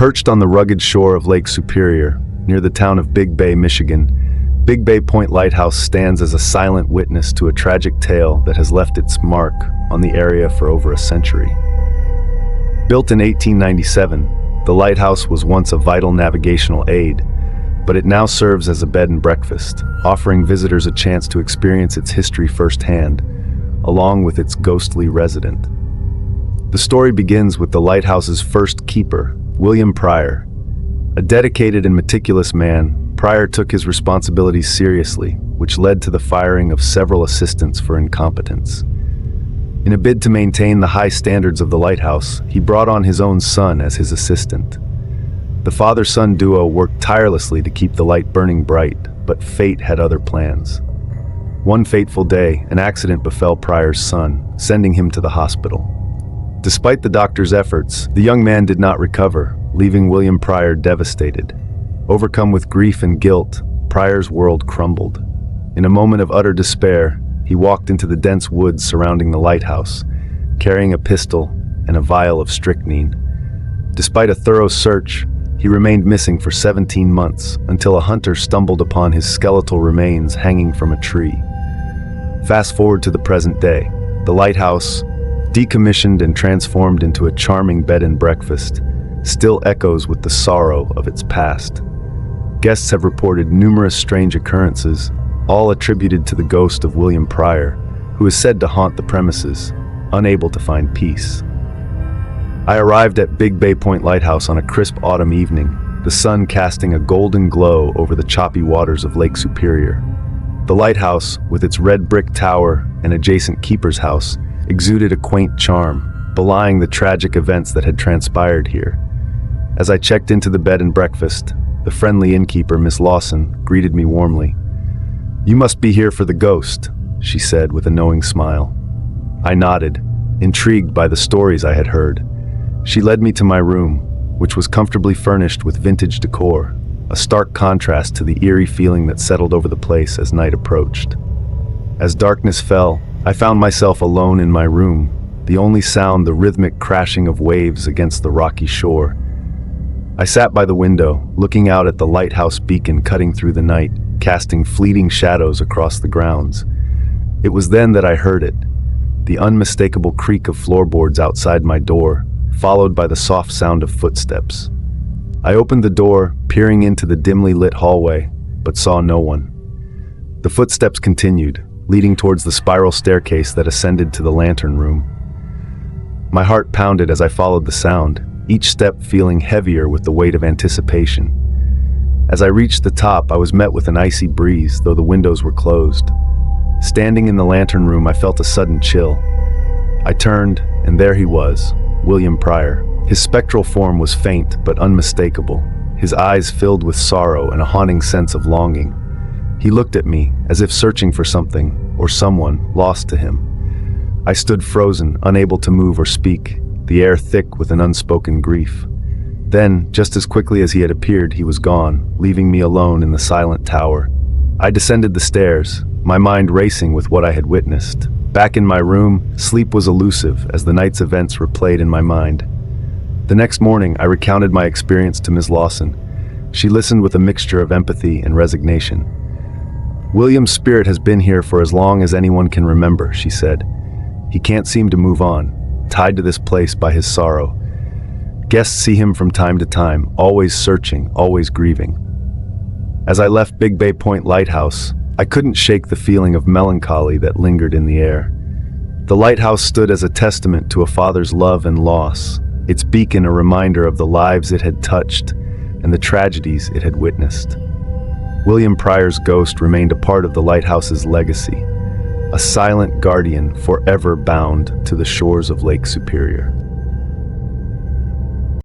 Perched on the rugged shore of Lake Superior, near the town of Big Bay, Michigan, Bay Point Lighthouse stands as a silent witness to a tragic tale that has left its mark on the area for over a century. Built in 1897, the lighthouse was once a vital navigational aid, but it now serves as a bed and breakfast, offering visitors a chance to experience its history firsthand, along with its ghostly resident. The story begins with the lighthouse's first keeper, William Pryor. A dedicated and meticulous man, Pryor took his responsibilities seriously, which led to the firing of several assistants for incompetence. In a bid to maintain the high standards of the lighthouse, he brought on his own son as his assistant. The father-son duo worked tirelessly to keep the light burning bright, but fate had other plans. One fateful day, an accident befell Pryor's son, sending him to the hospital. Despite the doctor's efforts, the young man did not recover, leaving William Pryor devastated. Overcome with grief and guilt, Pryor's world crumbled. In a moment of utter despair, he walked into the dense woods surrounding the lighthouse, carrying a pistol and a vial of strychnine. Despite a thorough search, he remained missing for 17 months until a hunter stumbled upon his skeletal remains hanging from a tree. Fast forward to the present day, the lighthouse, decommissioned and transformed into a charming bed and breakfast, still echoes with the sorrow of its past. Guests have reported numerous strange occurrences, all attributed to the ghost of William Pryor, who is said to haunt the premises, unable to find peace. I arrived at Bay Point Lighthouse on a crisp autumn evening, the sun casting a golden glow over the choppy waters of Lake Superior. The lighthouse, with its red brick tower and adjacent keeper's house, exuded a quaint charm, belying the tragic events that had transpired here. As I checked into the bed and breakfast, the friendly innkeeper, Miss Lawson, greeted me warmly. "You must be here for the ghost," she said with a knowing smile. I nodded, intrigued by the stories I had heard. She led me to my room, which was comfortably furnished with vintage decor, a stark contrast to the eerie feeling that settled over the place as night approached. As darkness fell, I found myself alone in my room, the only sound the rhythmic crashing of waves against the rocky shore. I sat by the window, looking out at the lighthouse beacon cutting through the night, casting fleeting shadows across the grounds. It was then that I heard it, the unmistakable creak of floorboards outside my door, followed by the soft sound of footsteps. I opened the door, peering into the dimly lit hallway, but saw no one. The footsteps continued, leading towards the spiral staircase that ascended to the lantern room. My heart pounded as I followed the sound, each step feeling heavier with the weight of anticipation. As I reached the top, I was met with an icy breeze, though the windows were closed. Standing in the lantern room, I felt a sudden chill. I turned, and there he was, William Pryor. His spectral form was faint but unmistakable, his eyes filled with sorrow and a haunting sense of longing. He looked at me, as if searching for something, or someone, lost to him. I stood frozen, unable to move or speak, the air thick with an unspoken grief. Then, just as quickly as he had appeared, he was gone, leaving me alone in the silent tower. I descended the stairs, my mind racing with what I had witnessed. Back in my room, sleep was elusive as the night's events replayed in my mind. The next morning, I recounted my experience to Ms. Lawson. She listened with a mixture of empathy and resignation. "William's spirit has been here for as long as anyone can remember," she said. "He can't seem to move on, tied to this place by his sorrow. Guests see him from time to time, always searching, always grieving." As I left Bay Point Lighthouse, I couldn't shake the feeling of melancholy that lingered in the air. The lighthouse stood as a testament to a father's love and loss, its beacon a reminder of the lives it had touched and the tragedies it had witnessed. William Pryor's ghost remained a part of the lighthouse's legacy, a silent guardian forever bound to the shores of Lake Superior.